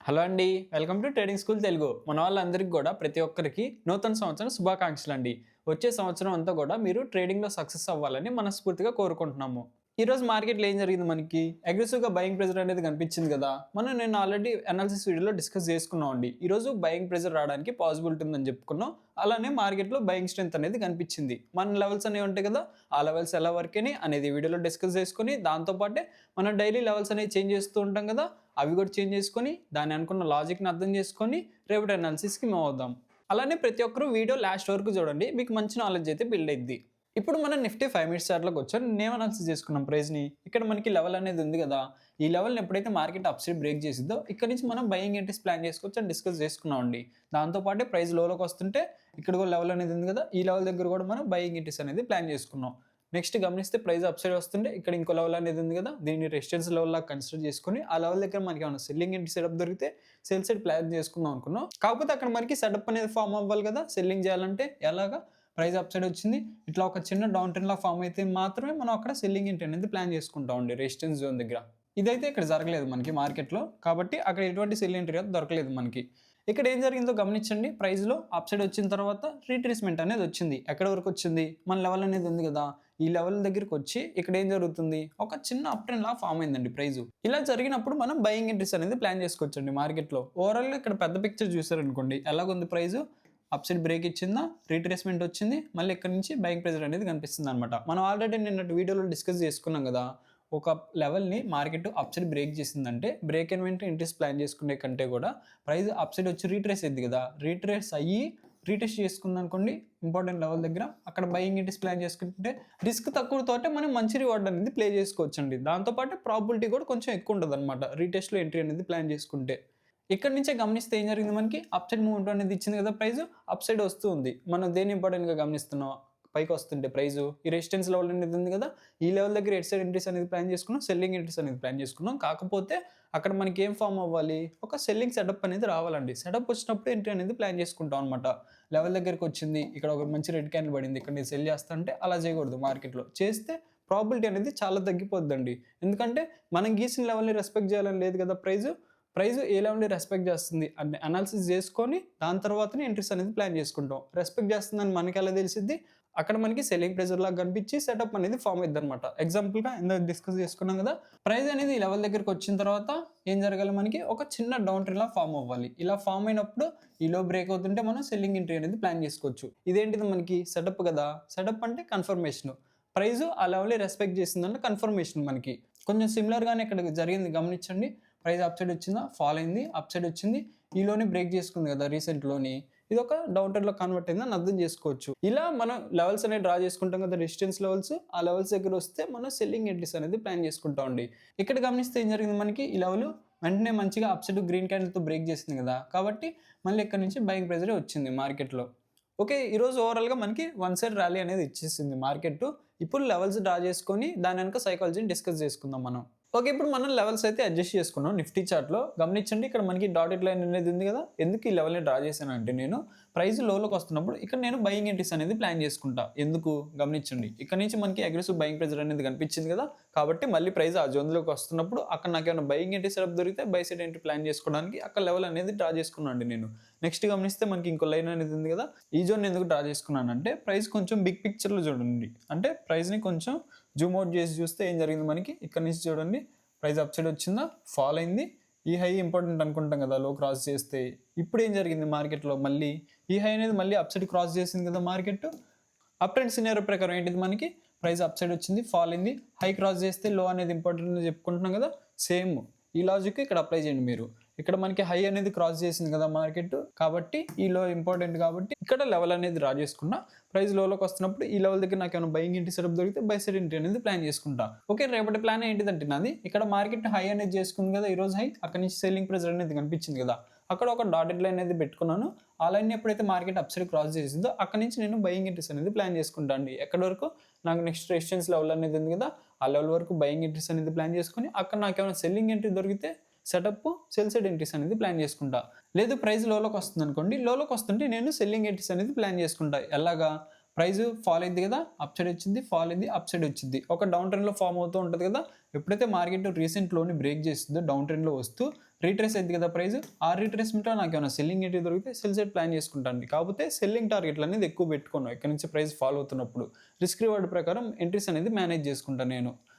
Hello అండి, welcome to trading school Telugu. మన వాళ్ళందరికీ కూడా ప్రతి ఒక్కరికి నూతన సంవత్సరం శుభాకాంక్షలు అండి. వచ్చే సంవత్సరం అంతా కూడా మీరు ట్రేడింగ్లో సక్సెస్ అవ్వాలని మనస్ఫూర్తిగా కోరుకుంటున్నాము. ఈరోజు మార్కెట్లో ఏం జరిగింది, మనకి అగ్రెసివ్గా బయింగ్ ప్రెజర్ అనేది కనిపించింది కదా. నేను ఆల్రెడీ అనాలిసిస్ వీడియోలో డిస్కస్ చేసుకున్నాం అండి. ఈరోజు బయింగ్ ప్రెజర్ రావడానికి పాసిబిలిటీ ఉందని చెప్పుకున్నాం. అలానే మార్కెట్లో బయింగ్ స్ట్రెంత్ అనేది కనిపించింది. మన లెవెల్స్ అనేవి ఉంటాయి కదా, ఆ లెవెల్స్ ఎలా వర్క్ అనేది వీడియోలో డిస్కస్ చేసుకుని, దాంతోపాటే మనం డైలీ లెవెల్స్ అనేవి చేంజ్ చేస్తూ ఉంటాం కదా, అవి కూడా చేంజ్ చేసుకొని దాన్ని అనుకున్న లాజిక్ని అర్థం చేసుకొని రేపటి అనాలిసిస్కి మూవ్ అవుదాం. అలానే ప్రతి ఒక్కరు వీడియో లాస్ట్ వరకు చూడండి, మీకు మంచి నాలెడ్జ్ అయితే బిల్డ్ అయింది. ఇప్పుడు మనం నిఫ్టీ 5 మినిట్స్ చార్ట్లోకి వచ్చాం. నేను అనాలిసిస్ చేసుకున్నాం ప్రైస్ని. ఇక్కడ మనకి లెవెల్ అనేది ఉంది కదా, ఈ లెవెల్ని ఎప్పుడైతే మార్కెట్ అప్ సైడ్ బ్రేక్ చేసిద్దో ఇక్కడ నుంచి మనం బయింగ్ ఎంట్రీస్ ప్లాన్ చేసుకోవచ్చు అని డిస్కస్ చేసుకున్నాం అండి. దాంతోపాటు ప్రైస్ లోలోకి వస్తుంటే ఇక్కడ కూడా లెవెల్ అనేది ఉంది కదా, ఈ లెవెల్ దగ్గర కూడా మనం బయింగ్ ఎంట్రీస్ అనేది ప్లాన్ చేసుకున్నాం. నెక్స్ట్ గమనిస్తే ప్రైస్ అప్ సైడ్ వస్తుంటే ఇక్కడ ఇంకో లెవెల్ అనేది ఉంది కదా, దీన్ని రెసిస్టెన్స్ లెవెల్ లాగా కన్సిడర్ చేసుకుని ఆ లెవెల్ దగ్గర మనకి ఏమైనా సెల్లింగ్ ఎంట్రీ సెటప్ దొరికితే సెల్ సైడ్ ప్లాన్ చేసుకుందాం అనుకున్నాం. కాకపోతే అక్కడ మనకి సెటప్ అనేది ఫామ్ అవ్వాలి కదా, సెల్లింగ్ చేయాలంటే ఎలాగా. ప్రైస్ అప్ సైడ్ వచ్చింది, ఇట్లా ఒక చిన్న డౌన్ ట్రెండ్ లా ఫామ్ అయితే మాత్రమే మనం అక్కడ సెల్లింగ్ ఎంట్రీ అనేది ప్లాన్ చేసుకుంటాం అండి రెసిస్టెన్స్ జోన్ దగ్గర. ఇదైతే ఇక్కడ జరగలేదు మనకి మార్కెట్లో, కాబట్టి అక్కడ ఎటువంటి సెల్లింగ్ ఎంట్రీ దొరకలేదు మనకి. ఇక్కడ ఏం జరిగిందో గమనించండి. ప్రైస్లో అప్ సైడ్ వచ్చిన తర్వాత రీట్రేస్మెంట్ అనేది వచ్చింది. ఎక్కడ వరకు వచ్చింది, మన లెవెల్ అనేది ఉంది కదా, ఈ లెవెల్ దగ్గరికి వచ్చి ఇక్కడ ఏం జరుగుతుంది, ఒక చిన్న అప్ ట్రెండ్ లా ఫామ్ అయిందండి ప్రైస్. ఇలా జరిగినప్పుడు మనం బయింగ్ ఎంట్రీస్ అనేది ప్లాన్ చేసుకోవచ్చండి మార్కెట్లో. ఓవరాల్గా ఇక్కడ పెద్ద పిక్చర్ చూసారనుకోండి, ఎలాగుంది ప్రైస్ అప్ సైడ్ బ్రేక్ ఇచ్చిందా, రీట్రేస్మెంట్ వచ్చింది, మళ్ళీ ఇక్కడ నుంచి బయింగ్ ప్రెజర్ అనేది కనిపిస్తుంది అనమాట. మనం ఆల్రెడీ నిన్నటి వీడియోలో డిస్కస్ చేసుకున్నాం కదా, ఒక లెవెల్ని మార్కెట్ అప్ సైడ్ బ్రేక్ చేసిందంటే బ్రేక్ అండ్ వెంటనే ఇంట్రెస్ట్ ప్లాన్ చేసుకునే కంటే కూడా ప్రైస్ అప్ సైడ్ వచ్చి రీట్రేస్ అయింది కదా, రీట్రేస్ అయ్యి రీటెస్ట్ చేసుకుంది అనుకోండి ఇంపార్టెంట్ లెవెల్ దగ్గర, అక్కడ బయింగ్ ఇంట్రెస్ట్ ప్లాన్ చేసుకుంటే రిస్క్ తక్కువతోటే మనం మంచి రివార్డ్ అనేది ప్లే చేసుకోవచ్చు అండి. దాంతోపాటు ప్రాబిలిటీ కూడా కొంచెం ఎక్కువ ఉంటుంది అనమాట రీటెస్ట్లో ఎంట్రీ అనేది ప్లాన్ చేసుకుంటే. ఇక్కడ నుంచే గమనిస్తే ఏం జరిగింది, మనకి అప్ సైడ్ మూవ్మెంట్ అనేది ఇచ్చింది కదా, ప్రైస్ అప్ సైడ్ వస్తూ ఉంది. మనం దేని ఇంపార్టెంట్గా గమనిస్తున్నాం, పైకి వస్తుంటే ప్రైస్ ఈ రెసిస్టెన్స్ లెవెల్ అనేది ఉంది కదా, ఈ లెవెల్ దగ్గర ఎట్ సైడ్ ఎంట్రీస్ అనేది ప్లాన్ చేసుకున్నాం, సెల్లింగ్ ఎంట్రీస్ అనేది ప్లాన్ చేసుకున్నాం. కాకపోతే అక్కడ మనకి ఏం ఫామ్ అవ్వాలి, ఒక సెల్లింగ్ సెటప్ అనేది రావాలండి. సెటప్ వచ్చినప్పుడు ఎంట్రీ అనేది ప్లాన్ చేసుకుంటాం అనమాట. లెవెల్ దగ్గరికి వచ్చింది, ఇక్కడ ఒక మంచి రెడ్ క్యాండిల్ పడింది, ఇక్కడ నేను సెల్ చేస్తా అంటే అలా చేయకూడదు. మార్కెట్లో చేస్తే ప్రాబిలిటీ అనేది చాలా తగ్గిపోద్దండి. ఎందుకంటే మనం గీసిన లెవెల్ని రెస్పెక్ట్ చేయాలని లేదు కదా, ప్రైస్ ఏ లెవెల్ని రెస్పెక్ట్ చేస్తుంది అంటే అనాలిసిస్ చేసుకొని దాని తర్వాతనే ఎంట్రీస్ అనేది ప్లాన్ చేసుకుంటాం. రెస్పెక్ట్ చేస్తుందని మనకి ఎలా తెలిసిద్ది, అక్కడ మనకి సెల్లింగ్ ప్రెజర్ లాగా కనిపించి సెటప్ అనేది ఫామ్ అవుతుంది అనమాట. ఎగ్జాంపుల్గా ఇందాక డిస్కస్ చేసుకున్నాం కదా, ప్రైస్ అనేది ఈ లెవెల్ దగ్గరికి వచ్చిన తర్వాత ఏం జరగాలి, మనకి ఒక చిన్న డౌన్ ట్రెండ్ లా ఫామ్ అవ్వాలి. ఇలా ఫామ్ అయినప్పుడు ఈ లో బ్రేక్ అవుతుంటే మనం సెల్లింగ్ ఎంట్రీ అనేది ప్లాన్ చేసుకోవచ్చు. ఇదేంటిది మనకి సెటప్ కదా, సెటప్ అంటే కన్ఫర్మేషన్. ప్రైస్ ఆ లెవెల్ని రెస్పెక్ట్ చేసిందంటే కన్ఫర్మేషన్. మనకి కొంచెం సిమిలర్గానే ఇక్కడ జరిగింది, గమనించండి. ప్రైస్ అప్ సైడ్ వచ్చిందా, ఫాల్ అయింది, అప్ సైడ్ వచ్చింది, ఈ లోని బ్రేక్ చేసుకుంది కదా రీసెంట్ లోని, ఇది ఒక డౌన్ ట్రెండ్ లో కన్వర్ట్ అయిందని అర్థం చేసుకోవచ్చు. ఇలా మనం లెవెల్స్ అనేది డ్రా చేసుకుంటాం కదా, రెసిస్టెన్స్ లెవెల్స్, ఆ లెవెల్స్ దగ్గర వస్తే మనం సెల్లింగ్ ఎంట్రీస్ అనేది ప్లాన్ చేసుకుంటాం అండి. ఇక్కడ గమనిస్తే ఏం జరిగింది, మనకి ఈ లెవెల్ వెంటనే మంచిగా అప్ సైడ్ గ్రీన్ క్యాండిల్తో బ్రేక్ చేసింది కదా, కాబట్టి మళ్ళీ ఇక్కడ నుంచి బయింగ్ ప్రెజర్ వచ్చింది మార్కెట్లో. ఓకే, ఈరోజు ఓవరాల్గా మనకి వన్ సైడ్ ర్యాలీ అనేది ఇచ్చేసింది మార్కెట్. ఇప్పుడు లెవెల్స్ డ్రా చేసుకొని దాని వెనక సైకాలజీని డిస్కస్ చేసుకుందాం మనం. ఓకే, ఇప్పుడు మనం లెవెల్స్ అయితే అడ్జస్ట్ చేసుకున్నాం నిఫ్టీ చార్ట్లో. గమనించండి, ఇక్కడ మనకి డాటెడ్ లైన్ అనేది ఉంది కదా, ఎందుకు ఈ లెవెల్ని డ్రా చేశానంటే నేను ప్రైస్ లోలోకి వస్తున్నప్పుడు ఇక్కడ నేను బయింగ్ ఎంట్రీస్ అనేది ప్లాన్ చేసుకుంటా. ఎందుకు గమనించండి, ఇక్కడ నుంచి మనకి అగ్రెసివ్ బయింగ్ ప్రెజర్ అనేది కనిపించింది కదా, కాబట్టి మళ్ళీ ప్రైస్ ఆ జోన్లోకి వస్తున్నప్పుడు అక్కడ నాకు ఏమైనా బయింగ్ ఎంట్రీ సెటప్ దొరికితే బై సైడ్ ఎంట్రీ ప్లాన్ చేసుకోవడానికి అక్కడ లెవెల్ అనేది డ్రా చేసుకున్నాను నేను. నెక్స్ట్ గమనిస్తే మనకి ఇంకో లైన్ అనేది ఉంది కదా, ఈ జోన్ ఎందుకు డ్రా చేసుకున్నానంటే ప్రైస్ కొంచెం బిగ్ పిక్చర్లో చూడండి, అంటే ప్రైస్ని కొంచెం జూమ్ అవుట్ చేసి చూస్తే ఏం జరిగింది, మనకి ఇక్కడ నుంచి చూడండి ప్రైస్ అప్ సైడ్ వచ్చిందా, ఫాల్ అయింది, ఈ హై ఇంపార్టెంట్ అనుకుంటాం కదా లో క్రాస్ చేస్తే. ఇప్పుడు ఏం జరిగింది మార్కెట్లో, మళ్ళీ ఈ హై అనేది మళ్ళీ అప్ సైడ్ క్రాస్ చేసింది కదా మార్కెట్. అప్ ట్రెండ్ సినారియో ప్రకారం ఏంటిది, మనకి ప్రైస్ అప్ సైడ్ వచ్చింది, ఫాల్ అయింది, హై క్రాస్ చేస్తే లో అనేది ఇంపార్టెంట్ అని చెప్పుకుంటున్నాం కదా, సేమ్ ఈ లాజిక్ ఇక్కడ అప్లై చేయండి మీరు. ఇక్కడ మనకి హై అనేది క్రాస్ చేసింది కదా మార్కెట్, కాబట్టి ఈ లో ఇంపార్టెంట్, కాబట్టి ఇక్కడ లెవెల్ అనేది డ్రా చేసుకున్నా. ప్రైస్ లోలోకి వస్తున్నప్పుడు ఈ లెవెల్ దగ్గర నాకు ఏమైనా బయింగ్ ఎంట్రీ సెటప్ దొరికితే బై సైడ్ ఎంట్రీ అనేది ప్లాన్ చేసుకుంటా. ఓకే, రేపటి ప్లాన్ ఏంటిదంటే నాది, ఇక్కడ మార్కెట్ హై అనేది చేసుకుంది కదా ఈరోజు హై, అక్కడ నుంచి సెల్లింగ్ ప్రెజర్ అనేది కనిపించింది కదా, అక్కడ ఒక డాటెడ్ లైన్ అనేది పెట్టుకున్నాను. ఆ లైన్ ఎప్పుడైతే మార్కెట్ అప్ సైడ్ క్రాస్ చేసిందో అక్కడ నుంచి నేను బయింగ్ ఎంట్రీస్ అనేది ప్లాన్ చేసుకుంటాను అండి. ఎక్కడి వరకు, నాకు నెక్స్ట్ రెసిస్టెన్స్ లెవెల్ అనేది ఉంది కదా, ఆ లెవెల్ వరకు బయింగ్ ఎంట్రీస్ అనేది ప్లాన్ చేసుకుని అక్కడ నాకు ఏమైనా సెల్లింగ్ ఎంట్రీ దొరికితే సెటప్ సెల్ సైడ్ ఎంట్రీస్ అనేది ప్లాన్ చేసుకుంటా. లేదు ప్రైస్ లోలోకి వస్తుంది అనుకోండి, లోలోకి వస్తుంటే నేను సెల్లింగ్ ఎంట్రీస్ అనేది ప్లాన్ చేసుకుంటా. ఎలాగా, ప్రైస్ ఫాల్ అయింది కదా, అప్ సైడ్ వచ్చింది, ఫాల్ అయింది, అప్ సైడ్ వచ్చింది, ఒక డౌన్ ట్రెండ్లో ఫామ్ అవుతూ ఉంటుంది కదా. ఎప్పుడైతే మార్కెట్ రీసెంట్ లోని బ్రేక్ చేస్తుందో డౌన్ ట్రెండ్లో వస్తూ రీట్రేస్ అయింది కదా ప్రైస్, ఆ రీట్రేస్మెంట్లో నాకు ఏమైనా సెల్లింగ్ ఎంట్రీ దొరికితే సెల్ సైడ్ ప్లాన్ చేసుకుంటాను. కాకపోతే సెల్లింగ్ టార్గెట్లు అనేది ఎక్కువ పెట్టుకున్నాను ఇక్కడ నుంచి ప్రైస్ ఫాలో అవుతున్నప్పుడు. రిస్క్ రివార్డ్ ప్రకారం ఎంట్రీస్ అనేది మేనేజ్ చేసుకుంటాను నేను.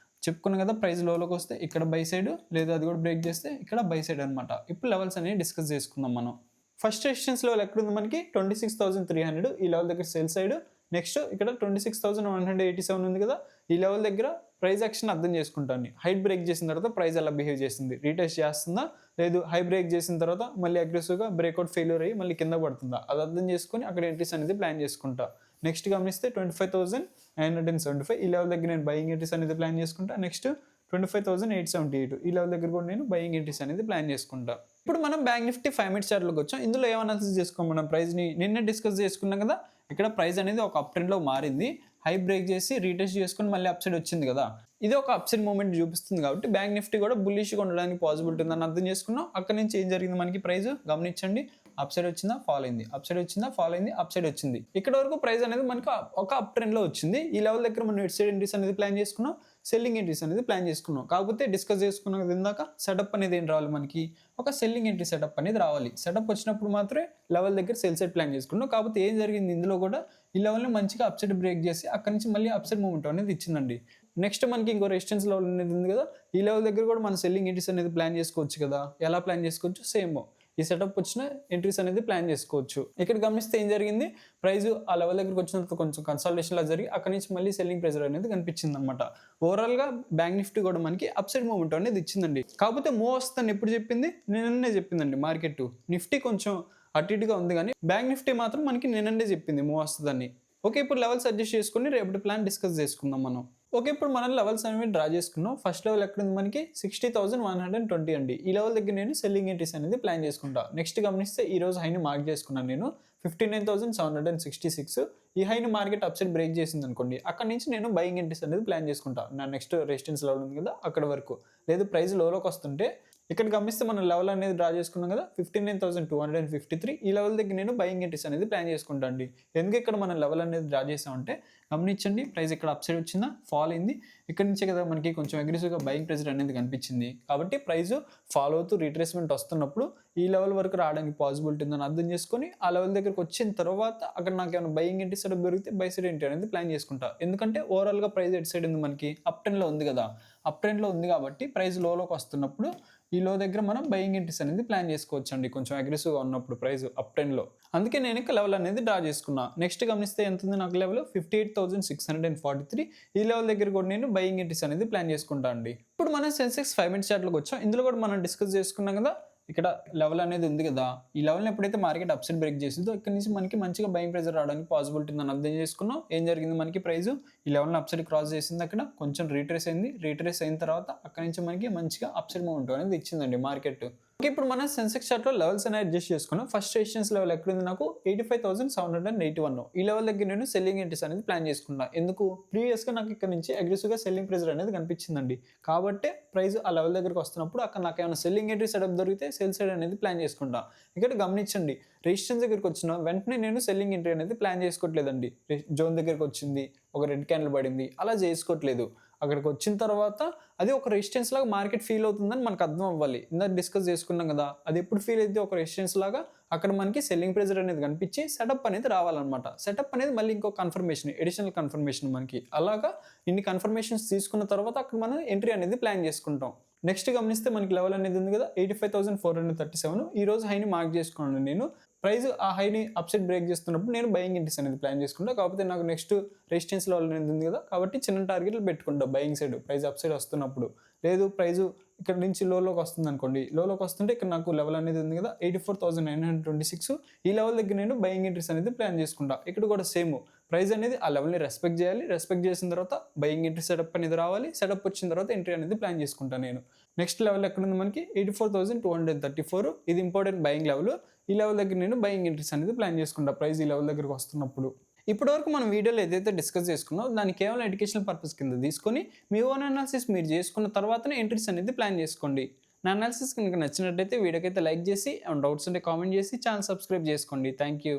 చెప్పుకున్నాను కదా ప్రైస్ లోలోకి వస్తే ఇక్కడ బై సైడ్, లేదా అది కూడా బ్రేక్ చేస్తే ఇక్కడ బై సైడ్ అనమాట. ఇప్పుడు లెవెల్స్ అనేవి డిస్కస్ చేసుకుందాం మనం. ఫస్ట్ రెసిస్టెన్స్ లెవెల్ ఎక్కడ ఉంది మనకి 26,300, ఈ లెవెల్ దగ్గర సెల్ సైడ్. నెక్స్ట్ ఇక్కడ 26,187 ఉంది కదా, ఈ లెవెల్ దగ్గర ప్రైస్ యాక్షన్ అర్థం చేసుకుంటాను. హైట్ బ్రేక్ చేసిన తర్వాత ప్రైస్ ఎలా బిహేవ్ చేసింది, రీటెస్ట్ చేస్తుందా లేదు, హై బ్రేక్ చేసిన తర్వాత మళ్ళీ అగ్రెసివ్గా బ్రేక్అవుట్ ఫెయిల్యూర్ అయ్యి మళ్ళీ కింద పడుతుందా, అది అర్థం చేసుకొని అక్కడ ఎంట్రీస్ అనేది ప్లాన్ చేసుకుంటా. నెక్స్ట్ గమనిస్తే 25,975, ఈ లెవెల్ దగ్గర నేను బయింగ్ ఎంట్రీస్ అనేది ప్లాన్ చేసుకుంటా. నెక్స్ట్ 25,878, ఈ లెవెల్ దగ్గర కూడా నేను బయింగ్ ఎంట్రీస్ అనేది ప్లాన్ చేసుకుంటా. ఇప్పుడు మనం బ్యాంక్ నిఫ్టీ 5 మినిట్స్ చార్ట్లోకి వచ్చాం. ఇందులో ఏం అనాలిసిస్ చేసుకోం, మనం ప్రైస్ని నిన్నే డిస్కస్ చేసుకున్నాం కదా. ఇక్కడ ప్రైస్ అనేది ఒక అప్ ట్రెండ్లో మారింది, హై బ్రేక్ చేసి రీటెస్ట్ చేసుకుని మళ్ళీ అప్ సైడ్ వచ్చింది కదా. ఇది ఒక అప్ సైడ్ మూమెంట్ చూపిస్తుంది కాబట్టి బ్యాంక్ నిఫ్టీ కూడా బుల్లిష్గా ఉండడానికి పాసిబిలిటీ ఉందని అర్థం చేసుకున్నాం. అక్కడ నుంచి ఏం జరిగింది మనకి ప్రైస్ గమనించండి. అప్ సైడ్ వచ్చిందా, ఫాల్ అయింది, అప్ సైడ్ వచ్చిందా, ఫాల్ అయింది, అప్ సైడ్ వచ్చింది. ఇక్కడ వరకు ప్రైస్ అనేది మనకి ఒక అప్ ట్రెండ్లో వచ్చింది. ఈ లెవెల్ దగ్గర మనం ఎట్ సైడ్ ఎంట్రీస్ అనేది ప్లాన్ చేసుకున్నాం, సెల్లింగ్ ఎంట్రీస్ అనేది ప్లాన్ చేసుకున్నాం. కాకపోతే డిస్కస్ చేసుకున్నది ఇందాక సెటప్ అనేది ఏం రావాలి మనకి, ఒక సెల్లింగ్ ఎంట్రీ సెటప్ అనేది రావాలి. సెటప్ వచ్చినప్పుడు మాత్రమే లెవెల్ దగ్గర సెల్ సైడ్ ప్లాన్ చేసుకున్నాం. కాకపోతే ఏం జరిగింది ఇందులో కూడా, ఈ లెవెల్ని మంచిగా అప్ సైడ్ బ్రేక్ చేసి అక్కడ నుంచి మళ్ళీ అప్ సైడ్ మూమెంట్ అనేది ఇచ్చిందండి. నెక్స్ట్ మనకి ఇంకో రెసిస్టెన్స్ లెవెల్ అనేది ఉంది కదా, ఈ లెవెల్ దగ్గర కూడా మనం సెల్లింగ్ ఎంట్రీస్ అనేది ప్లాన్ చేసుకోవచ్చు కదా. ఎలా ప్లాన్ చేసుకోవచ్చు, సేమ్ ఈ సెటప్ వచ్చిన ఎంట్రీస్ అనేది ప్లాన్ చేసుకోవచ్చు. ఇక్కడ గమనిస్తే ఏం జరిగింది, ప్రైస్ ఆ లెవెల్ దగ్గరకు వచ్చిన తర్వాత కొంచెం కన్సల్టేషన్ లా జరిగి అక్కడ నుంచి మళ్ళీ సెల్లింగ్ ప్రెజర్ అనేది కనిపించింది అనమాట. ఓవరాల్ గా బ్యాంక్ నిఫ్టీ కూడా మనకి అప్ సైడ్ మూవ్మెంట్ అనేది ఇచ్చిందండి. కాకపోతే మూవ్ వస్తుందని ఎప్పుడు చెప్పింది, నిన్నే చెప్పిందండి మార్కెట్. నిఫ్టీ కొంచెం అటు ఇటుగా ఉంది కానీ బ్యాంక్ నిఫ్టీ మాత్రం మనకి నిన్నే చెప్పింది మూవ్ వస్తుందని. ఓకే, ఇప్పుడు లెవెల్స్ అడ్జస్ట్ చేసుకుని రేపటి ప్లాన్ డిస్కస్ చేసుకుందాం మనం. ఓకే, ఇప్పుడు మనం లెవెల్స్ అనేవి డ్రా చేసుకున్నాం. ఫస్ట్ లెవెల్ ఎక్కడ ఉంది మనకి 60,120 అండి. ఈ లెవెల్ దగ్గర నేను సెల్లింగ్ ఎంట్రీస్ అనేది ప్లాన్ చేసుకుంటా. నెక్స్ట్ గమనిస్తే ఈ రోజు హైని మార్క్ చేసుకున్నాను నేను 59,766. ఈ హైని మార్కెట్ అప్ సైడ్ బ్రేక్ చేసింది అనుకోండి, అక్కడ నుంచి నేను బయింగ్ ఎంట్రీస్ అనేది ప్లాన్ చేసుకుంటా. నా నెక్స్ట్ రెసిస్టెన్స్ లెవెల్ ఉంది కదా అక్కడ వరకు. లేదు ప్రైస్ లోలోకి వస్తుంటే ఇక్కడ గమనిస్తే మనం లెవెల్ అనేది డ్రా చేసుకున్నాం కదా 59,253, ఈ లెవెల్ దగ్గర నేను బయింగ్ ఎంట్రీస్ అనేది ప్లాన్ చేసుకుంటా అండి. ఎందుకు ఇక్కడ మనం లెవెల్ అనేది డ్రా చేసామంటే గమనించండి, ప్రైస్ ఇక్కడ అప్ సైడ్ వచ్చిందా, ఫాల్ అయింది, ఇక్కడ నుంచే కదా మనకి కొంచెం అగ్రెసివ్గా బయింగ్ ప్రెజర్ అనేది కనిపించింది. కాబట్టి ప్రైస్ ఫాలో అవుతూ రీట్రేస్మెంట్ వస్తున్నప్పుడు ఈ లెవెల్ వరకు రావడానికి పాసిబిలిటీ ఉందని అర్థం చేసుకొని ఆ లెవెల్ దగ్గరకు వచ్చిన తర్వాత అక్కడ నాకు ఏమైనా బయింగ్ ఎంట్రీ సైడ్ దొరికితే బై సైడ్ ఎంట్రీ అనేది ప్లాన్ చేసుకుంటా. ఎందుకంటే ఓవరాల్గా ప్రైస్ ఎట్ సైడ్ ఉంది మనకి, అప్ ట్రెండ్లో ఉంది కదా. అప్ ట్రెండ్లో ఉంది కాబట్టి ప్రైస్ లోలోకి వస్తున్నప్పుడు ఈ లో దగ్గర మనం బయింగ్ ఎంట్రీస్ అనేది ప్లాన్ చేసుకోవచ్చు అండి, కొంచెం అగ్రెసివ్గా ఉన్నప్పుడు ప్రైస్ అప్ ట్రెండ్లో. అందుకే నేను ఇక్కడ లెవెల్ అనేది డ్రా చేసుకున్నా. నెక్స్ట్ గమనిస్తే ఎంత ఉంది నాకు లెవెల్ 58,643, ఈ లెవెల్ దగ్గర కూడా నేను బయింగ్ ఎంట్రీస్ అనేది ప్లాన్ చేసుకుంటా అండి. ఇప్పుడు మనం సెన్సెక్స్ 5 మినిట్స్ చార్ట్లోకి వచ్చాం. ఇందులో కూడా మనం డిస్కస్ చేసుకున్నాం కదా, ఇక్కడ లెవెల్ అనేది ఉంది కదా, ఈ లెవెల్ని ఎప్పుడైతే మార్కెట్ అప్ సైడ్ బ్రేక్ చేసిందో ఇక్కడ నుంచి మనకి మంచిగా బయింగ్ ప్రెజర్ రావడానికి పాసిబిలిటీ ఉందని అర్థం చేసుకున్నాం. ఏం జరిగింది మనకి ప్రైస్ ఈ లెవెల్ని అప్ సైడ్ క్రాస్ చేసింది, అక్కడ కొంచెం రీట్రేస్ అయింది. రీట్రేస్ అయిన తర్వాత అక్కడ నుంచి మనకి మంచిగా అప్ సైడ్ మూవ్మెంట్ అనేది ఇచ్చిందండి మార్కెట్. ఓకే, ఇప్పుడు మనం సెన్సెక్స్ చార్ట్లో లెవెల్స్ అనేది అడ్జస్ట్ చేసుకున్నాం. ఫస్ట్ రెసిస్టెన్స్ లెవెల్ ఎక్కడుంది నాకు 85,781, ఈ లెవెల్ దగ్గర నేను సెల్లింగ్ ఎంట్రీస్ అనేది ప్లాన్ చేసుకున్నా. ఎందుకు, ప్రీవియస్గా నాకు ఇక్కడ నుంచి అగ్రెసివ్గా సెల్లింగ్ ప్రెజర్ అనేది కనిపించిందండి. కాబట్టి ప్రైస్ ఆ లెవెల్ దగ్గరకు వస్తున్నప్పుడు అక్కడ నాకు ఏమైనా సెల్లింగ్ ఎంట్రీ సెటప్ దొరికితే సెల్ సైడ్ అనేది ప్లాన్ చేసుకుంటా. ఇక్కడ గమనించండి, రెసిస్టెన్స్ దగ్గరకు వచ్చిన వెంటనే నేను సెల్లింగ్ ఎంట్రీ అనేది ప్లాన్ చేసుకోవట్లేదండి. జోన్ దగ్గరకు వచ్చింది, ఒక రెడ్ క్యాండిల్ పడింది, అలా చేసుకోవట్లేదు. అక్కడికి వచ్చిన తర్వాత అది ఒక రెసిస్టెన్స్ లాగా మార్కెట్ ఫీల్ అవుతుందని మనకు అర్థం అవ్వాలి. ఇందాక డిస్కస్ చేసుకున్నాం కదా, అది ఎప్పుడు ఫీల్ అయితే ఒక రెసిస్టెన్స్ లాగా అక్కడ మనకి సెల్లింగ్ ప్రెజర్ అనేది కనిపించి సెటప్ అనేది రావాలన్నమాట. సెటప్ అనేది మళ్ళీ ఇంకో కన్ఫర్మేషన్, ఎడిషనల్ కన్ఫర్మేషన్ మనకి. అలాగా ఇన్ని కన్ఫర్మేషన్స్ తీసుకున్న తర్వాత అక్కడ మనం ఎంట్రీ అనేది ప్లాన్ చేసుకుంటాం. నెక్స్ట్ గమనిస్తే మనకి లెవెల్ అనేది ఉంది కదా 85,437, ఈ రోజు హైని మార్క్ చేసుకున్నాను నేను. ప్రైస్ ఆ హైని అప్ సైడ్ బ్రేక్ చేస్తున్నప్పుడు నేను బయింగ్ ఎంట్రీస్ అనేది ప్లాన్ చేసుకుంటా. కాకపోతే నాకు నెక్స్ట్ రెసిస్టెన్స్ లెవెల్ అనేది ఉంది కదా, కాబట్టి చిన్న టార్గెట్లు పెట్టుకుంటా buying side, price up side వస్తున్నప్పుడు. లేదు ప్రైస్ ఇక్కడ నుంచి లోలోకి వస్తుంది అనుకోండి, లోలోకి వస్తుంటే ఇక్కడ నాకు లెవెల్ అనేది ఉంది కదా 84,926, ఈ లెవెల్ దగ్గర నేను బయింగ్ ఎంట్రీస్ అనేది ప్లాన్ చేసుకుంటా. ఇక్కడ కూడా సేమ్, ప్రైస్ అనేది ఆ లెవెల్ని రెస్పెక్ట్ చేయాలి. రెస్పెక్ట్ చేసిన తర్వాత బయింగ్ ఎంట్రీ సెటప్ అనేది రావాలి. సెటప్ వచ్చిన తర్వాత ఎంట్రీ అనేది ప్లాన్ చేసుకుంటాను నేను. నెక్స్ట్ లెవెల్ ఎక్కడ ఉంది మనకి 84,234, ఇది ఇంపార్టెంట్ బయింగ్ లెవెల్. ఈ లెవెల్ దగ్గర నేను బయింగ్ ఎంట్రీస్ అనేది ప్లాన్ చేసుకుంటా ప్రైస్ ఈ లెవెల్ దగ్గరకు వస్తున్నప్పుడు. ఇప్పటివరకు మనం వీడియోలో ఏదైతే డిస్కస్ చేసుకున్నామో దాన్ని కేవలం ఎడ్యుకేషనల్ పర్పస్ కింద తీసుకొని మీ ఓన్ అనాలిసిస్ మీరు చేసుకున్న తర్వాతనే ఎంట్రీస్ అనేది ప్లాన్ చేసుకోండి. నా అనాలిసిస్ కనుక నచ్చినట్టయితే వీడియోకైతే లైక్ చేసి, డౌట్స్ ఉంటే కామెంట్ చేసి ఛానల్ సబ్స్క్రైబ్ చేసుకోండి. Thank you.